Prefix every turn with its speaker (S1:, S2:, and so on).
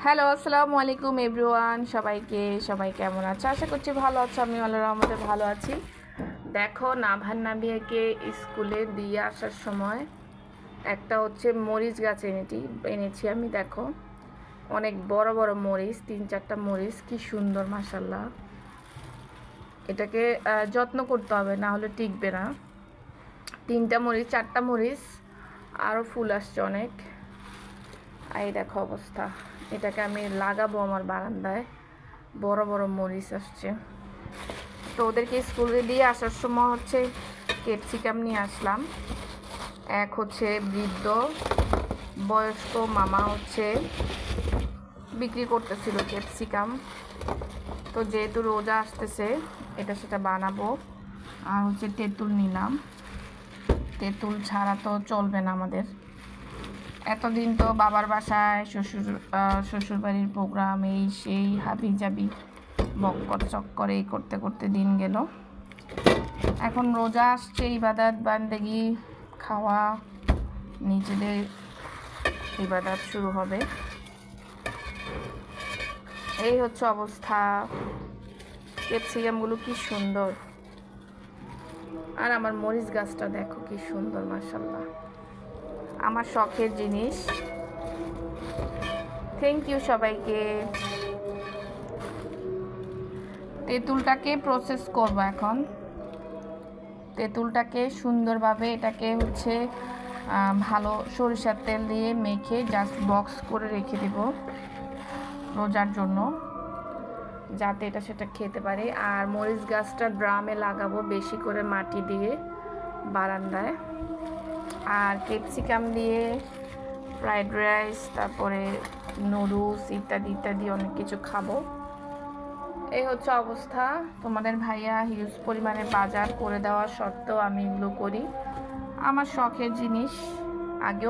S1: Hello, আসসালামু আলাইকুম everyone. সবাই কেমন আছে? আশা করছি ভালো আছো। আমি আল্লাহর রহমতে ভালো আছি। দেখো, নাভান নাবিয়াকে স্কুলে দিয়ে আসার সময় একটা হচ্ছে মরিচ গাছ এনেছি আমি। দেখো, অনেক বড় বড় মরিচ, 3-4টা মরিচ, কি সুন্দর মাশাল্লাহ। এটাকে যত্ন করতে হবে, না হলে টিকবে না। 3টা মরিচ, 4টা মরিচ, আরও ফুল আসছে অনেক। এই দেখো অবস্থা। এটাকে আমি লাগাবো আমার বারান্দায়। বড় বড় মরিচ আসছে। তো ওদেরকে স্কুলে দিয়ে আসার সময় হচ্ছে ক্যাপসিকাম নিয়ে আসলাম। এক হচ্ছে বৃদ্ধ বয়স্ক মামা হচ্ছে বিক্রি করতেছিল ক্যাপসিকাম। তো যেহেতু রোজা আসতেছে, এটা সেটা বানাবো। আর হচ্ছে তেঁতুল নিলাম। তেঁতুল ছাড়া তো চলবে না আমাদের। এতদিন তো বাবার বাসায় শ্বশুরবাড়ির প্রোগ্রাম, এই সেই হাবি জাবি বক্কর চক্কর এই করতে করতে দিন গেল। এখন রোজা আসছে, ইবাদত বান্দেগি, খাওয়া, নিজেদের ইবাদত শুরু হবে। এই হচ্ছে অবস্থা। ক্যাপসিকামগুলো কি সুন্দর, আর আমার মরিচ গাছটা দেখো কি সুন্দর মাশাল্লাহ। আমার শখের জিনিস। থ্যাংক ইউ সবাইকে। তেঁতুলটাকে প্রসেস করব এখন। তেঁতুলটাকে সুন্দরভাবে এটাকে হচ্ছে ভালো সরিষার তেল দিয়ে মেখে জাস্ট বক্স করে রেখে দেব রোজার জন্য, যাতে এটা সেটা খেতে পারে। আর মরিচ গাছটা ড্রামে লাগাবো বেশি করে মাটি দিয়ে বারান্দায়। আর ক্যাপসিকাম দিয়ে ফ্রাইড রাইস, তারপরে নুডলস ইত্যাদি ইত্যাদি অনেক কিছু খাবো। এই হচ্ছে অবস্থা। তোমাদের ভাইয়া হিউজ পরিমাণে বাজার করে দেওয়া সত্ত্বেও আমি এগুলো করি। আমার শখের জিনিস। আগেও